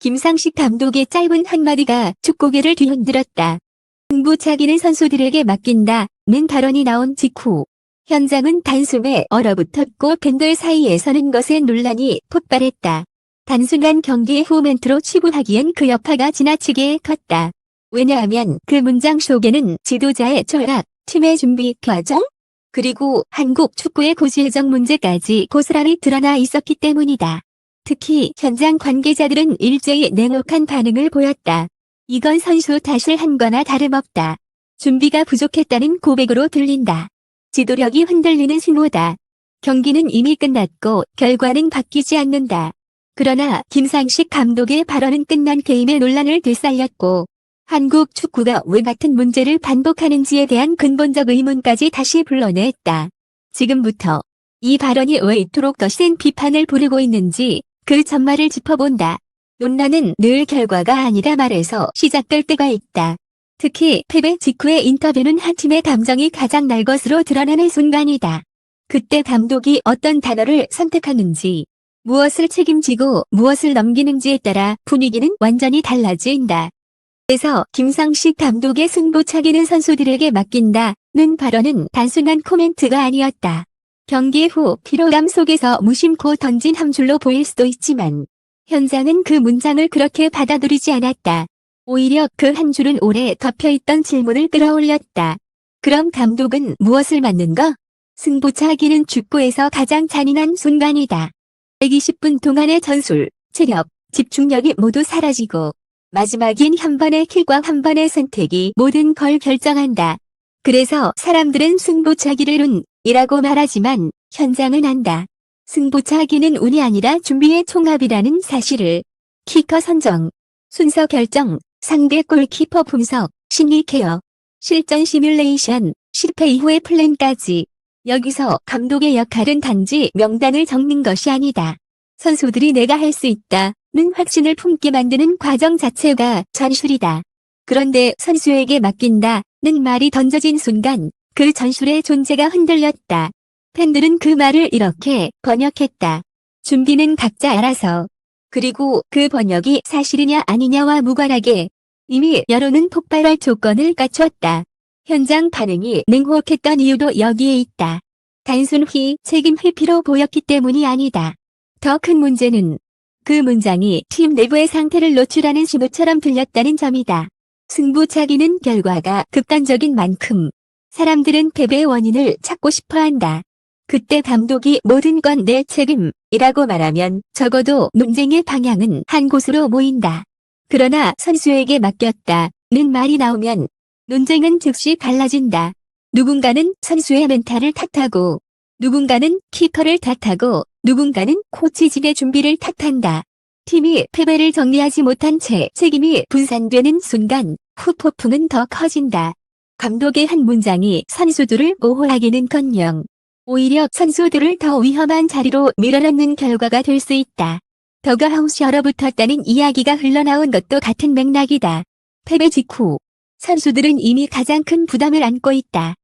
김상식 감독의 짧은 한마디가 축구계를 뒤흔들었다. 승부차기는 선수들에게 맡긴다는 발언이 나온 직후 현장은 단숨에 얼어붙었고 팬들 사이에서는 것에 논란이 폭발했다. 단순한 경기 후 멘트로 치부하기엔 그 여파가 지나치게 컸다. 왜냐하면 그 문장 속에는 지도자의 철학, 팀의 준비 과정, 그리고 한국 축구의 고질적 문제까지 고스란히 드러나 있었기 때문이다. 특히 현장 관계자들은 일제히 냉혹한 반응을 보였다. 이건 선수 탓을 한 거나 다름없다. 준비가 부족했다는 고백으로 들린다. 지도력이 흔들리는 신호다. 경기는 이미 끝났고 결과는 바뀌지 않는다. 그러나 김상식 감독의 발언은 끝난 게임의 논란을 되살렸고 한국 축구가 왜 같은 문제를 반복하는지에 대한 근본적 의문까지 다시 불러냈다. 지금부터 이 발언이 왜 이토록 더 센 비판을 부르고 있는지 그 전말을 짚어본다. 논란은 늘 결과가 아니라 말에서 시작될 때가 있다. 특히 패배 직후의 인터뷰는 한 팀의 감정이 가장 날 것으로 드러나는 순간이다. 그때 감독이 어떤 단어를 선택하는지, 무엇을 책임지고 무엇을 넘기는지에 따라 분위기는 완전히 달라진다. 그래서 김상식 감독의 승부차기는 선수들에게 맡긴다는 발언은 단순한 코멘트가 아니었다. 경기 후 피로감 속에서 무심코 던진 한 줄로 보일 수도 있지만 현장은 그 문장을 그렇게 받아들이지 않았다. 오히려 그 한 줄은 오래 덮여있던 질문을 끌어올렸다. 그럼 감독은 무엇을 맡는가? 승부차기는 축구에서 가장 잔인한 순간이다. 120분 동안의 전술, 체력, 집중력이 모두 사라지고 마지막인 한 번의 킬과 한 번의 선택이 모든 걸 결정한다. 그래서 사람들은 승부차기를 운이라고 말하지만 현장은 안다. 승부차기는 운이 아니라 준비의 총합이라는 사실을 키커 선정, 순서 결정, 상대 골키퍼 분석, 심리 케어, 실전 시뮬레이션, 실패 이후의 플랜까지. 여기서 감독의 역할은 단지 명단을 적는 것이 아니다. 선수들이 내가 할 수 있다는 확신을 품게 만드는 과정 자체가 전술이다. 그런데 선수에게 맡긴다는 말이 던져진 순간 그 전술의 존재가 흔들렸다. 팬들은 그 말을 이렇게 번역했다. 준비는 각자 알아서. 그리고 그 번역이 사실이냐 아니냐와 무관하게 이미 여론은 폭발할 조건을 갖췄다. 현장 반응이 냉혹했던 이유도 여기에 있다. 단순히 책임 회피로 보였기 때문이 아니다. 더 큰 문제는 그 문장이 팀 내부의 상태를 노출하는 신호처럼 들렸다는 점이다. 승부차기는 결과가 극단적인 만큼 사람들은 패배의 원인을 찾고 싶어한다. 그때 감독이 모든 건 내 책임이라고 말하면 적어도 논쟁의 방향은 한 곳으로 모인다. 그러나 선수에게 맡겼다는 말이 나오면 논쟁은 즉시 달라진다. 누군가는 선수의 멘탈을 탓하고 누군가는 키커를 탓하고 누군가는 코치진의 준비를 탓한다. 팀이 패배를 정리하지 못한 채 책임이 분산되는 순간 후폭풍은 더 커진다. 감독의 한 문장이 선수들을 모호하기는커녕 오히려 선수들을 더 위험한 자리로 밀어넣는 결과가 될 수 있다. 더그아웃이 얼어붙었다는 이야기가 흘러나온 것도 같은 맥락이다. 패배 직후 선수들은 이미 가장 큰 부담을 안고 있다.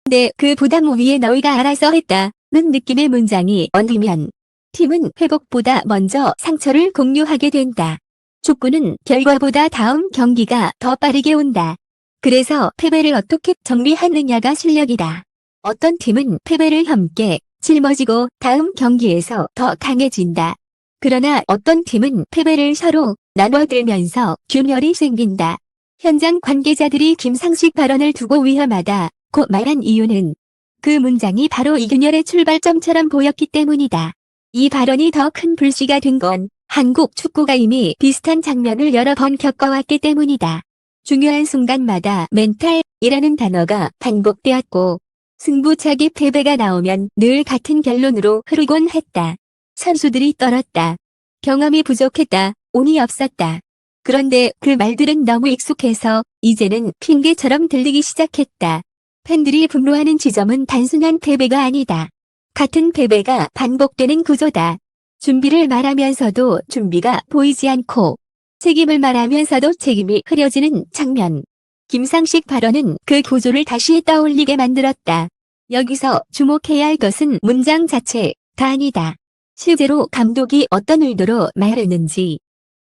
근데 그 부담 위에 너희가 알아서 했다는 느낌의 문장이 얹히면 팀은 회복보다 먼저 상처를 공유하게 된다. 축구는 결과보다 다음 경기가 더 빠르게 온다. 그래서 패배를 어떻게 정리하느냐가 실력이다. 어떤 팀은 패배를 함께 짊어지고 다음 경기에서 더 강해진다. 그러나 어떤 팀은 패배를 서로 나눠들면서 균열이 생긴다. 현장 관계자들이 김상식 발언을 두고 위험하다고 말한 이유는 그 문장이 바로 이 균열의 출발점처럼 보였기 때문이다. 이 발언이 더 큰 불씨가 된 건 한국 축구가 이미 비슷한 장면을 여러 번 겪어왔기 때문이다. 중요한 순간마다 멘탈이라는 단어가 반복되었고 승부차기 패배가 나오면 늘 같은 결론으로 흐르곤 했다. 선수들이 떨었다. 경험이 부족했다. 운이 없었다. 그런데 그 말들은 너무 익숙해서 이제는 핑계처럼 들리기 시작했다. 팬들이 분노하는 지점은 단순한 패배가 아니다. 같은 패배가 반복되는 구조다. 준비를 말하면서도 준비가 보이지 않고 책임을 말하면서도 책임이 흐려지는 장면. 김상식 발언은 그 구조를 다시 떠올리게 만들었다. 여기서 주목해야 할 것은 문장 자체가 아니다. 실제로 감독이 어떤 의도로 말했는지,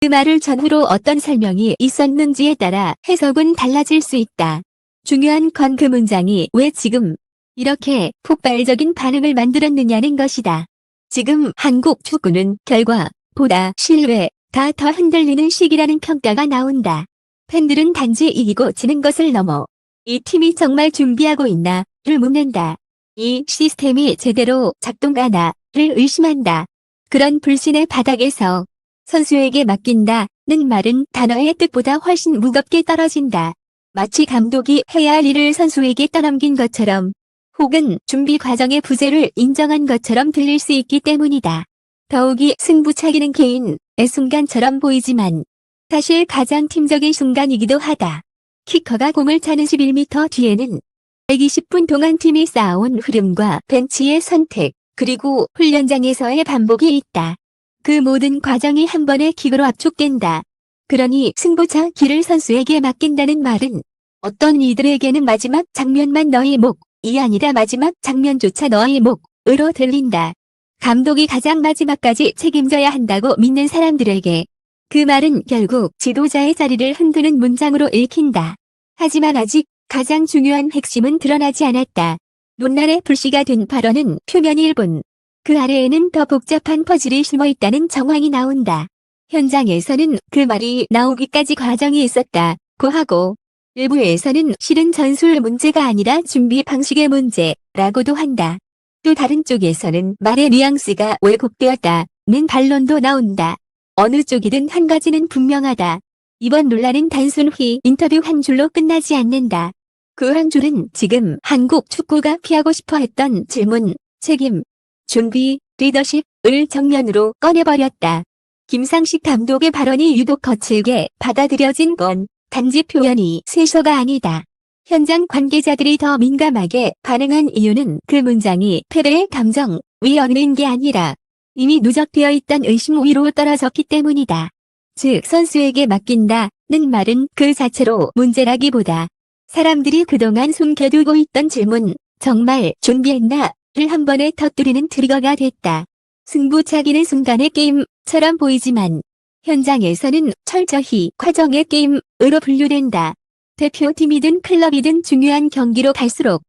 그 말을 전후로 어떤 설명이 있었는지에 따라 해석은 달라질 수 있다. 중요한 건 그 문장이 왜 지금 이렇게 폭발적인 반응을 만들었느냐는 것이다. 지금 한국 축구는 결과보다 실외가 더 흔들리는 시기라는 평가가 나온다. 팬들은 단지 이기고 지는 것을 넘어 이 팀이 정말 준비하고 있나를 묻는다. 이 시스템이 제대로 작동하나를 의심한다. 그런 불신의 바닥에서 선수에게 맡긴다는 말은 단어의 뜻보다 훨씬 무겁게 떨어진다. 마치 감독이 해야 할 일을 선수에게 떠넘긴 것처럼, 혹은 준비 과정의 부재를 인정한 것처럼 들릴 수 있기 때문이다. 더욱이 승부차기는 개인의 순간처럼 보이지만 사실 가장 팀적인 순간이기도 하다. 키커가 공을 차는 11m 뒤에는 120분 동안 팀이 쌓아온 흐름과 벤치의 선택, 그리고 훈련장에서의 반복이 있다. 그 모든 과정이 한 번의 킥으로 압축된다. 그러니 승부차기를 선수에게 맡긴다는 말은 어떤 이들에게는 마지막 장면만 너의 몫이 아니라 마지막 장면조차 너의 몫으로 들린다. 감독이 가장 마지막까지 책임져야 한다고 믿는 사람들에게 그 말은 결국 지도자의 자리를 흔드는 문장으로 읽힌다. 하지만 아직 가장 중요한 핵심은 드러나지 않았다. 논란의 불씨가 된 발언은 표면일 뿐. 그 아래에는 더 복잡한 퍼즐이 숨어있다는 정황이 나온다. 현장에서는 그 말이 나오기까지 과정이 있었다고 하고, 일부에서는 실은 전술 문제가 아니라 준비 방식의 문제라고도 한다. 또 다른 쪽에서는 말의 뉘앙스가 왜곡되었다는 반론도 나온다. 어느 쪽이든 한 가지는 분명하다. 이번 논란은 단순히 인터뷰 한 줄로 끝나지 않는다. 그 한 줄은 지금 한국 축구가 피하고 싶어 했던 질문, 책임, 준비, 리더십을 정면으로 꺼내버렸다. 김상식 감독의 발언이 유독 거칠게 받아들여진 건 단지 표현이 세서가 아니다. 현장 관계자들이 더 민감하게 반응한 이유는 그 문장이 패배의 감정 위언인 게 아니라 이미 누적되어 있던 의심 위로 떨어졌기 때문이다. 즉 선수에게 맡긴다는 말은 그 자체로 문제라기보다 사람들이 그동안 숨겨두고 있던 질문, 정말 준비했나? 를 한 번에 터뜨리는 트리거가 됐다. 승부차기는 순간의 게임처럼 보이지만 현장에서는 철저히 과정의 게임으로 분류된다. 대표팀이든 클럽이든 중요한 경기로 갈수록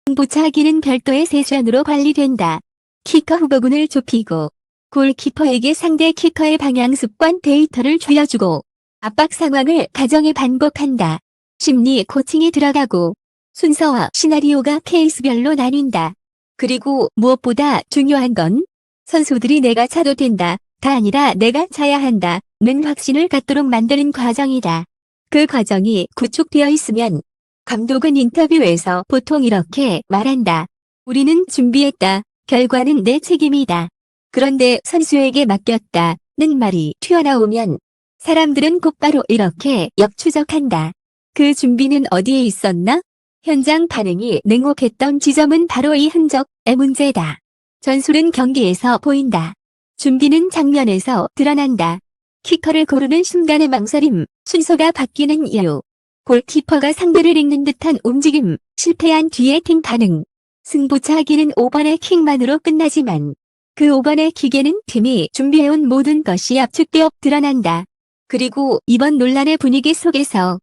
승부차기는 별도의 세션으로 관리된다. 키커 후보군을 좁히고 골키퍼에게 상대 키커의 방향 습관 데이터를 쥐어주고 압박 상황을 가정에 반복한다. 심리 코칭이 들어가고 순서와 시나리오가 케이스별로 나뉜다. 그리고 무엇보다 중요한 건 선수들이 내가 차도 된다가 아니라 내가 차야 한다는 확신을 갖도록 만드는 과정이다. 그 과정이 구축되어 있으면 감독은 인터뷰에서 보통 이렇게 말한다. 우리는 준비했다. 결과는 내 책임이다. 그런데 선수에게 맡겼다는 말이 튀어나오면 사람들은 곧바로 이렇게 역추적한다. 그 준비는 어디에 있었나? 현장 반응이 냉혹했던 지점은 바로 이 흔적의 문제다. 전술은 경기에서 보인다. 준비는 장면에서 드러난다. 키커를 고르는 순간의 망설임, 순서가 바뀌는 이유, 골키퍼가 상대를 읽는 듯한 움직임, 실패한 뒤의 팀 반응. 승부차기는 5번의 킥만으로 끝나지만 그 5번의 킥에는 팀이 준비해온 모든 것이 압축되어 드러난다. 그리고 이번 논란의 분위기 속에서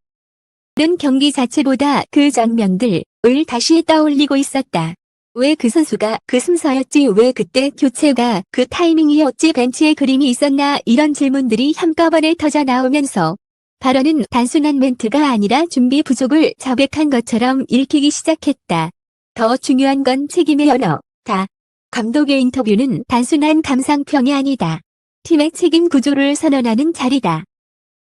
는 경기 자체보다 그 장면들을 다시 떠올리고 있었다. 왜 그 선수가 그 순서였지, 왜 그때 교체가 그 타이밍이었지, 벤치에 그림이 있었나, 이런 질문들이 한꺼번에 터져 나오면서 발언은 단순한 멘트가 아니라 준비 부족을 자백한 것처럼 읽히기 시작했다. 더 중요한 건 책임의 언어다. 감독의 인터뷰는 단순한 감상평이 아니다. 팀의 책임 구조를 선언하는 자리다.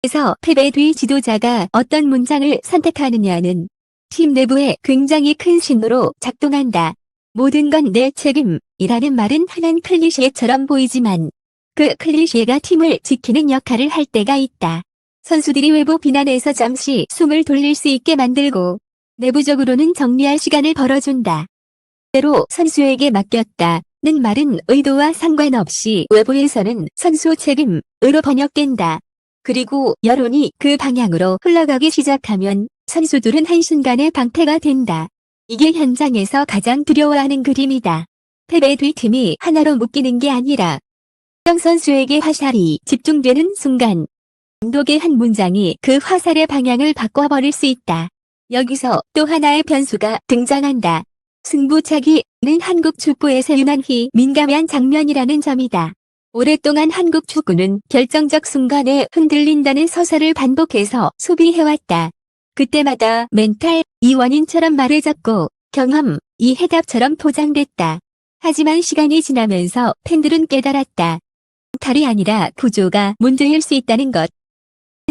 그래서 패배 뒤 지도자가 어떤 문장을 선택하느냐는 팀 내부에 굉장히 큰 신호로 작동한다. 모든 건 내 책임이라는 말은 흔한 클리셰처럼 보이지만 그 클리셰가 팀을 지키는 역할을 할 때가 있다. 선수들이 외부 비난에서 잠시 숨을 돌릴 수 있게 만들고 내부적으로는 정리할 시간을 벌어준다. 때로 선수에게 맡겼다는 말은 의도와 상관없이 외부에서는 선수 책임으로 번역된다. 그리고 여론이 그 방향으로 흘러가기 시작하면 선수들은 한순간에 방패가 된다. 이게 현장에서 가장 두려워하는 그림이다. 패배 뒤 팀이 하나로 묶이는 게 아니라 정 선수에게 화살이 집중되는 순간 감독의 한 문장이 그 화살의 방향을 바꿔버릴 수 있다. 여기서 또 하나의 변수가 등장한다. 승부차기는 한국 축구에서 유난히 민감한 장면이라는 점이다. 오랫동안 한국 축구는 결정적 순간에 흔들린다는 서사를 반복해서 소비해왔다. 그때마다 멘탈, 이 원인처럼 말해졌고 경험, 이 해답처럼 포장됐다. 하지만 시간이 지나면서 팬들은 깨달았다. 탈이 아니라 구조가 문제일 수 있다는 것.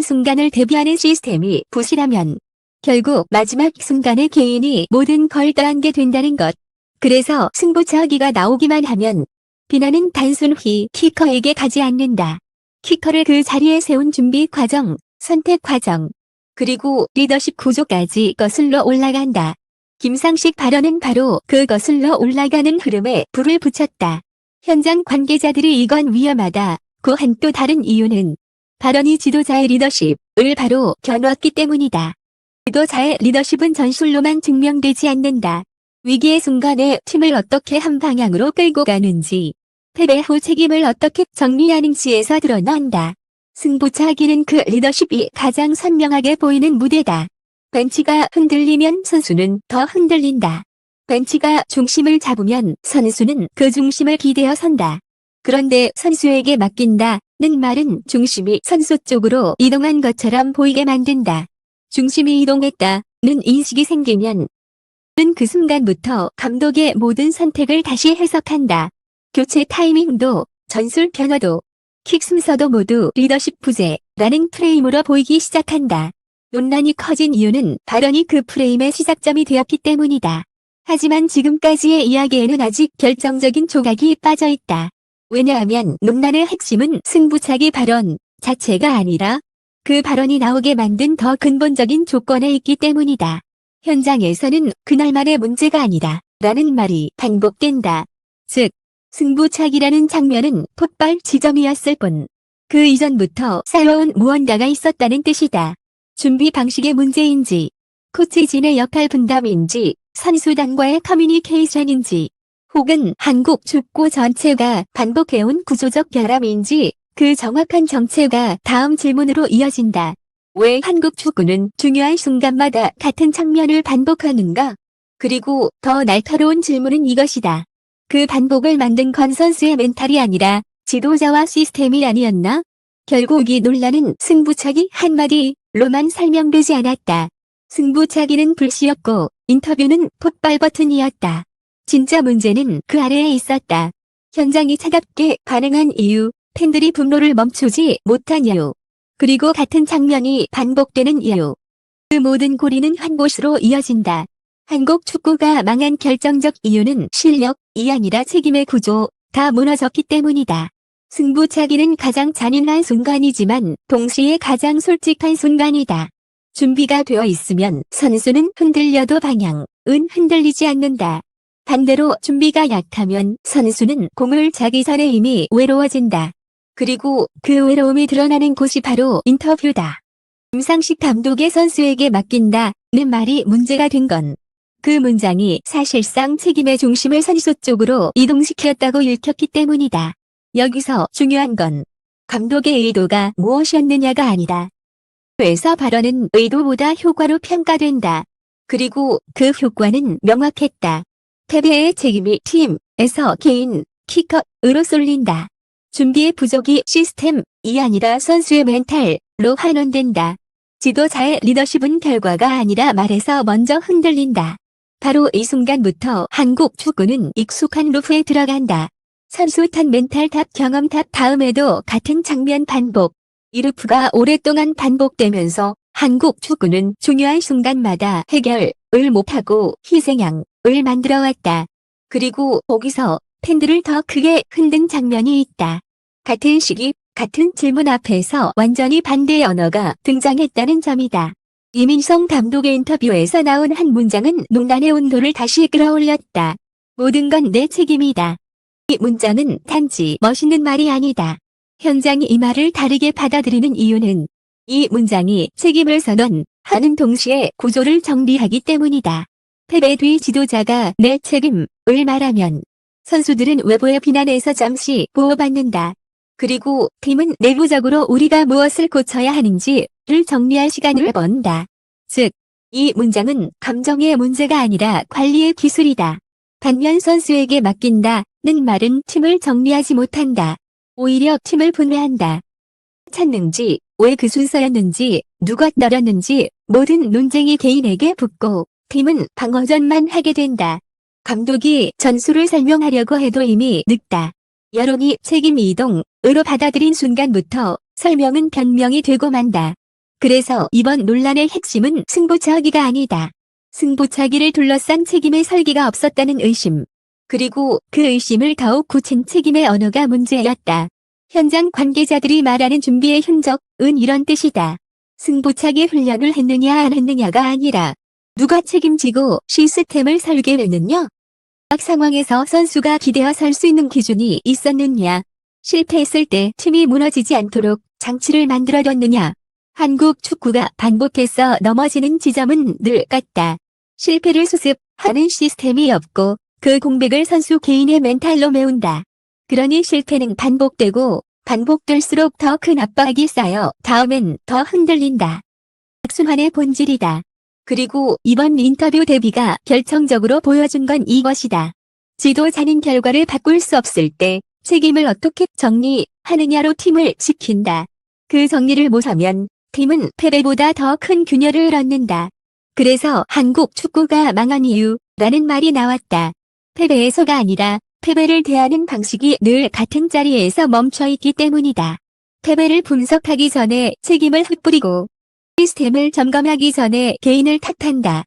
순간을 대비하는 시스템이 부실하면 결국 마지막 순간에 개인이 모든 걸 떠안게 된다는 것. 그래서 승부차기가 나오기만 하면 비난은 단순히 키커에게 가지 않는다. 키커를 그 자리에 세운 준비 과정, 선택 과정, 그리고 리더십 구조까지 거슬러 올라간다. 김상식 발언은 바로 그 거슬러 올라가는 흐름에 불을 붙였다. 현장 관계자들이 이건 위험하다고 한 또 다른 이유는 발언이 지도자의 리더십을 바로 겨누었기 때문이다. 지도자의 리더십은 전술로만 증명되지 않는다. 위기의 순간에 팀을 어떻게 한 방향으로 끌고 가는지, 패배 후 책임을 어떻게 정리하는지에서 드러난다. 승부차기는 그 리더십이 가장 선명하게 보이는 무대다. 벤치가 흔들리면 선수는 더 흔들린다. 벤치가 중심을 잡으면 선수는 그 중심을 기대어 선다. 그런데 선수에게 맡긴다는 말은 중심이 선수 쪽으로 이동한 것처럼 보이게 만든다. 중심이 이동했다는 인식이 생기면 그 순간부터 감독의 모든 선택을 다시 해석한다. 교체 타이밍도, 전술 변화도, 킥 순서도 모두 리더십 부재라는 프레임으로 보이기 시작한다. 논란이 커진 이유는 발언이 그 프레임의 시작점이 되었기 때문이다. 하지만 지금까지의 이야기에는 아직 결정적인 조각이 빠져있다. 왜냐하면 논란의 핵심은 승부차기 발언 자체가 아니라 그 발언이 나오게 만든 더 근본적인 조건에 있기 때문이다. 현장에서는 그날만의 문제가 아니다 라는 말이 반복된다. 즉, 승부차기라는 장면은 폭발 지점이었을 뿐 그 이전부터 쌓여온 무언가가 있었다는 뜻이다. 준비 방식의 문제인지, 코치진의 역할 분담인지, 선수단과의 커뮤니케이션인지, 혹은 한국 축구 전체가 반복해온 구조적 결함인지 그 정확한 정체가 다음 질문으로 이어진다. 왜 한국 축구는 중요한 순간마다 같은 장면을 반복하는가? 그리고 더 날카로운 질문은 이것이다. 그 반복을 만든 건 선수의 멘탈이 아니라 지도자와 시스템이 아니었나? 결국 이 논란은 승부차기 한마디로만 설명되지 않았다. 승부차기는 불씨였고 인터뷰는 폭발 버튼이었다. 진짜 문제는 그 아래에 있었다. 현장이 차갑게 반응한 이유, 팬들이 분노를 멈추지 못한 이유, 그리고 같은 장면이 반복되는 이유. 그 모든 고리는 한 곳으로 이어진다. 한국 축구가 망한 결정적 이유는 실력이 아니라 책임의 구조, 다 무너졌기 때문이다. 승부차기는 가장 잔인한 순간이지만 동시에 가장 솔직한 순간이다. 준비가 되어 있으면 선수는 흔들려도 방향은 흔들리지 않는다. 반대로 준비가 약하면 선수는 공을 차기 전에 이미 외로워진다. 그리고 그 외로움이 드러나는 곳이 바로 인터뷰다. 김상식 감독의 선수에게 맡긴다는 말이 문제가 된 건 그 문장이 사실상 책임의 중심을 선수 쪽으로 이동시켰다고 읽혔기 때문이다. 여기서 중요한 건 감독의 의도가 무엇이었느냐가 아니다. 회사 발언은 의도보다 효과로 평가된다. 그리고 그 효과는 명확했다. 패배의 책임이 팀에서 개인, 키커으로 쏠린다. 준비의 부족이 시스템이 아니라 선수의 멘탈로 환원된다. 지도자의 리더십은 결과가 아니라 말에서 먼저 흔들린다. 바로 이 순간부터 한국 축구는 익숙한 루프에 들어간다. 선수 탓, 멘탈 탓, 경험 탓, 다음에도 같은 장면 반복. 이 루프가 오랫동안 반복되면서 한국 축구는 중요한 순간마다 해결을 못하고 희생양을 만들어왔다. 그리고 거기서 팬들을 더 크게 흔든 장면이 있다. 같은 시기, 같은 질문 앞에서 완전히 반대의 언어가 등장했다는 점이다. 이민성 감독의 인터뷰에서 나온 한 문장은 논란의 온도를 다시 끌어올렸다. 모든 건 내 책임이다. 이 문장은 단지 멋있는 말이 아니다. 현장이 이 말을 다르게 받아들이는 이유는 이 문장이 책임을 선언하는 동시에 구조를 정리하기 때문이다. 패배 뒤 지도자가 내 책임을 말하면 선수들은 외부의 비난에서 잠시 보호받는다. 그리고 팀은 내부적으로 우리가 무엇을 고쳐야 하는지를 정리할 시간을 번다. 즉, 이 문장은 감정의 문제가 아니라 관리의 기술이다. 반면 선수에게 맡긴다는 말은 팀을 정리하지 못한다. 오히려 팀을 분해한다. 찾는지, 왜 그 순서였는지, 누가 떨었는지 모든 논쟁이 개인에게 붙고 팀은 방어전만 하게 된다. 감독이 전술을 설명하려고 해도 이미 늦다. 여론이 책임 이동으로 받아들인 순간부터 설명은 변명이 되고 만다. 그래서 이번 논란의 핵심은 승부차기가 아니다. 승부차기를 둘러싼 책임의 설계가 없었다는 의심. 그리고 그 의심을 더욱 굳힌 책임의 언어가 문제였다. 현장 관계자들이 말하는 준비의 흔적은 이런 뜻이다. 승부차기 훈련을 했느냐 안 했느냐가 아니라 누가 책임지고 시스템을 설계했느냐? 각 상황에서 선수가 기대어 설 수 있는 기준이 있었느냐? 실패했을 때 팀이 무너지지 않도록 장치를 만들어뒀느냐? 한국 축구가 반복해서 넘어지는 지점은 늘 같다. 실패를 수습하는 시스템이 없고 그 공백을 선수 개인의 멘탈로 메운다. 그러니 실패는 반복되고 반복될수록 더 큰 압박이 쌓여 다음엔 더 흔들린다. 악순환의 본질이다. 그리고 이번 인터뷰 데뷔가 결정적으로 보여준 건 이것이다. 지도자는 결과를 바꿀 수 없을 때 책임을 어떻게 정리하느냐로 팀을 지킨다. 그 정리를 못하면 팀은 패배보다 더 큰 균열을 얻는다. 그래서 한국 축구가 망한 이유라는 말이 나왔다. 패배에서가 아니라 패배를 대하는 방식이 늘 같은 자리에서 멈춰있기 때문이다. 패배를 분석하기 전에 책임을 흩뿌리고 시스템을 점검하기 전에 개인을 탓한다.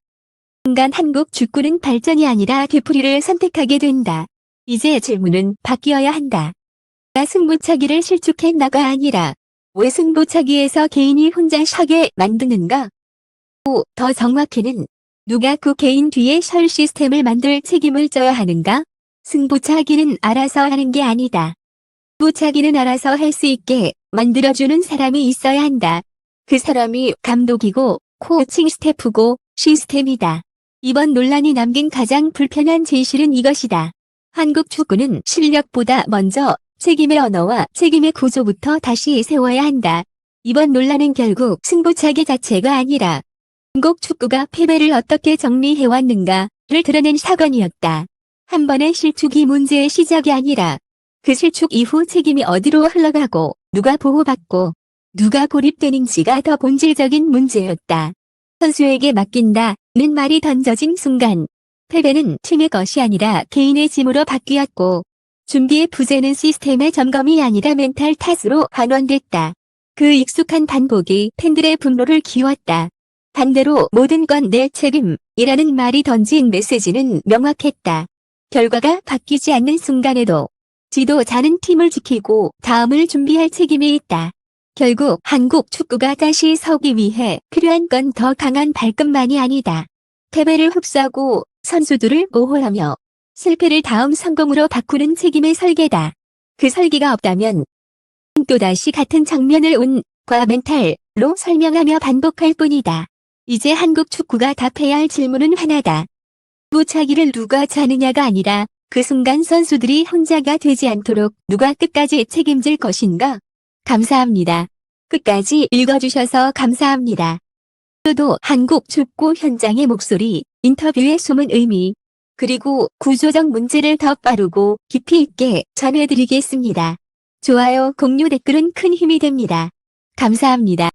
순간 한국 축구는 발전이 아니라 되풀이를 선택하게 된다. 이제 질문은 바뀌어야 한다. 나 승부차기를 실축했나가 아니라 왜 승부차기에서 개인이 혼자 서게 만드는가? 더 정확히는 누가 그 개인 뒤에 설 시스템을 만들 책임을 져야 하는가? 승부차기는 알아서 하는 게 아니다. 승부차기는 알아서 할 수 있게 만들어주는 사람이 있어야 한다. 그 사람이 감독이고 코칭 스태프고 시스템이다. 이번 논란이 남긴 가장 불편한 진실은 이것이다. 한국 축구는 실력보다 먼저 책임의 언어와 책임의 구조부터 다시 세워야 한다. 이번 논란은 결국 승부차기 자체가 아니라 한국 축구가 패배를 어떻게 정리해왔는가를 드러낸 사건이었다. 한 번의 실축이 문제의 시작이 아니라 그 실축 이후 책임이 어디로 흘러가고 누가 보호받고 누가 고립되는지가 더 본질적인 문제였다. 선수에게 맡긴다는 말이 던져진 순간 패배는 팀의 것이 아니라 개인의 짐으로 바뀌었고 준비의 부재는 시스템의 점검이 아니라 멘탈 탓으로 반환됐다. 그 익숙한 반복이 팬들의 분노를 키웠다. 반대로 모든 건 내 책임이라는 말이 던진 메시지는 명확했다. 결과가 바뀌지 않는 순간에도 지도자는 팀을 지키고 다음을 준비할 책임이 있다. 결국 한국 축구가 다시 서기 위해 필요한 건 더 강한 발끝만이 아니다. 패배를 흡수하고 선수들을 보호하며 실패를 다음 성공으로 바꾸는 책임의 설계다. 그 설계가 없다면 또다시 같은 장면을 운과 멘탈로 설명하며 반복할 뿐이다. 이제 한국 축구가 답해야 할 질문은 하나다. 승부차기를 누가 차느냐가 아니라 그 순간 선수들이 혼자가 되지 않도록 누가 끝까지 책임질 것인가? 감사합니다. 끝까지 읽어주셔서 감사합니다. 또 한국 축구 현장의 목소리, 인터뷰의 숨은 의미, 그리고 구조적 문제를 더 빠르고 깊이 있게 전해드리겠습니다. 좋아요, 공유, 댓글은 큰 힘이 됩니다. 감사합니다.